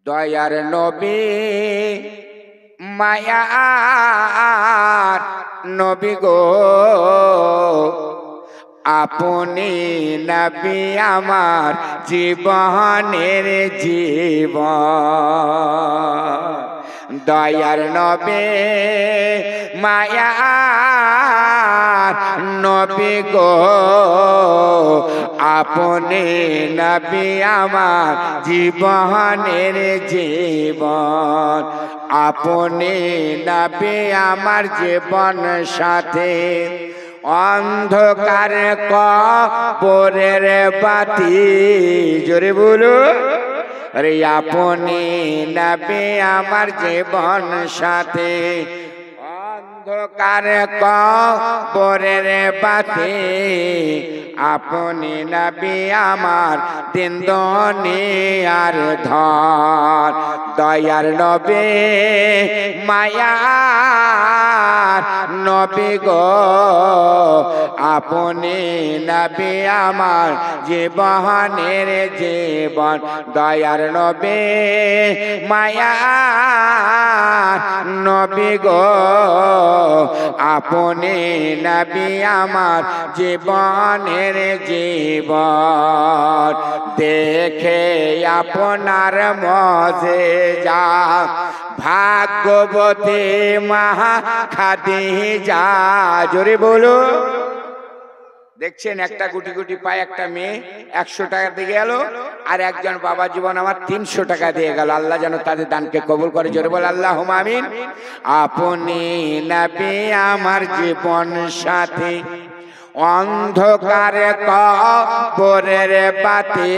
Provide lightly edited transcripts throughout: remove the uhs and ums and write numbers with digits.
দয়ার নবী মায়ার নবী গো, আপনি নবী আমার জীবনের জীবন। দয়ার নবী মায়ার নবী গো, আপনি নবী আমার জীবনের জীবন। আপনি নবী আমার জীবন সাথী, অন্ধকার কবরের বাতি। জোরে বলো রে, আপনি নবী আমার জীবন সাথী, অন্ধকার কবরের বাতি। আপনি নবী আমার দিন দুনিয়ার ধন। দয়ার নবী মায়ার নবী গো, আপনি নবী আমার জীবনের জীবন। দয়ার নবী মায়ার নবী গো, আপনি নবী আমার জীবনের জীবন। দেখে আপনার মজেজা, ভাগ্যবতী মা খাদিজা। জোরে বলো। দেখছেন একটা গুটি গুটি পায় একটা মেয়ে 100 টাকা দিয়ে গেল, আর একজন বাবা জীবন আমার 300 টাকা দিয়ে গেল। আল্লাহ যেন তাদের দানকে কবুল করে। জোরে বল আল্লাহুম্মা আমিন। আপনি নবী আমার জীবন সাথী, অন্ধকার কবরের বাতি।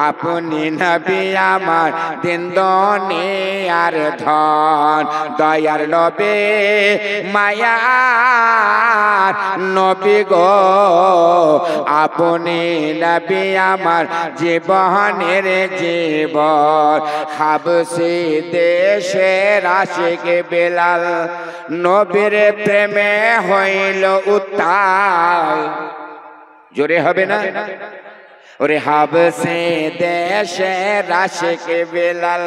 আপনি নবী আমার দিন দুনিয়ার ধন। দয়ার নবী মায়ার নবী গো, আপনি নবী আমার জীবনের জীবন। হাবশী দেশের আশিক বেলাল, নবীর প্রেমে হইল উত্তাল। জোরে হবে না? ওরে হাবশী দেশের আশিক বেলাল,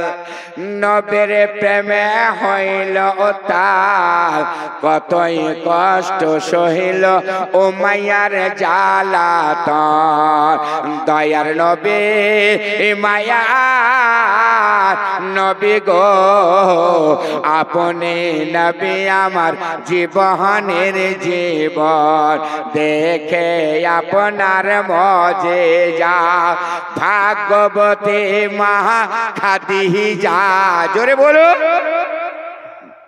নবীর প্রেমে হইল উত্তাল। কতই কষ্ট সহিল উমাইয়ার জ্বালাতন। দয়ার নবী মায়ার নবী গো, আপনি নবী আমার জীবনের জীবন। দেখে আপনার মজেজা, ভাগ্যবতী মা খাদিজা। জোরে বলো।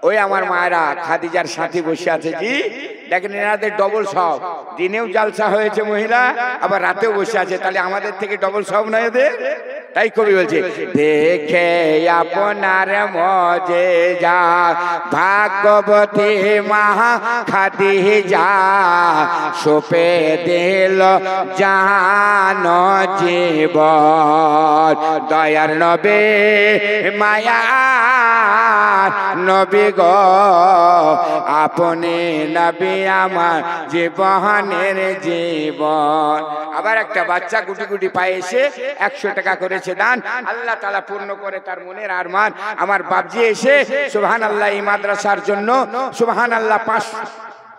ওই আমার মায়েরা খাদিজার সাথে বসে আছে। জি দেখেন, এনাদের ডবল সব। দিনেও জালসা হয়েছে মহিলা, আবার রাতেও বসে আছে। তাহলে আমাদের থেকে ডবল সব নয় এদের। তাই কবি বলছে, দেখে আপনার মজেজা, ভাগ্যবতী মা খাদিজা। সোপে দিল জান জীবন। দয়ার নবী মায়ার নবী গো, আপনি নবী আমার জীবনের জীবন। আবার একটা বাচ্চা গুটি গুটি পায়ে এসে 100 টাকা করেছে দান। আল্লাহ তাআলা পূর্ণ করে তার মনের আরমান। আমার বাপজি এসে সুবহানাল্লাহ এই মাদ্রাসার জন্য সুবহানাল্লাহ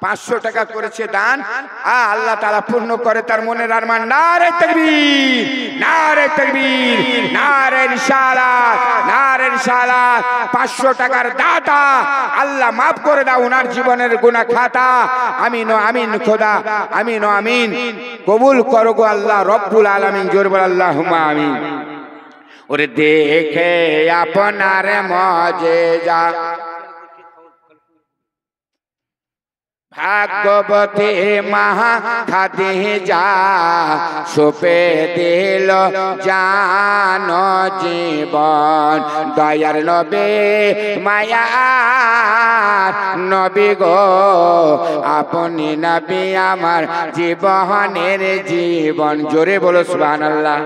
500 টাকা করেছে দান। আল্লাহ তাআলা পূর্ণ করে তার মনের আরমান। নারে তাকবীর, নারে তাকবীর, নারে রিসালাত, নারে রিসালাত। 500 টাকার দাতা আল্লাহ মাফ করে দাও ওনার জীবনের গুনাহ খাতা। আমিন ও আমিন খোদা, আমিন ও আমিন। কবুল করো গো আল্লাহ রব্বুল আলামিন। জোরে বল আল্লাহুম্মা আমিন। ওরে দেখে আপনার মজেজা, ভাগ্যবতী মা খাদিজা। সোপে দিল জান জীবন। দয়ার নবী মায়ার নবী গো, আপনি নবী আমার জীবনের জীবন। জোরে বলো সুবহানাল্লাহ।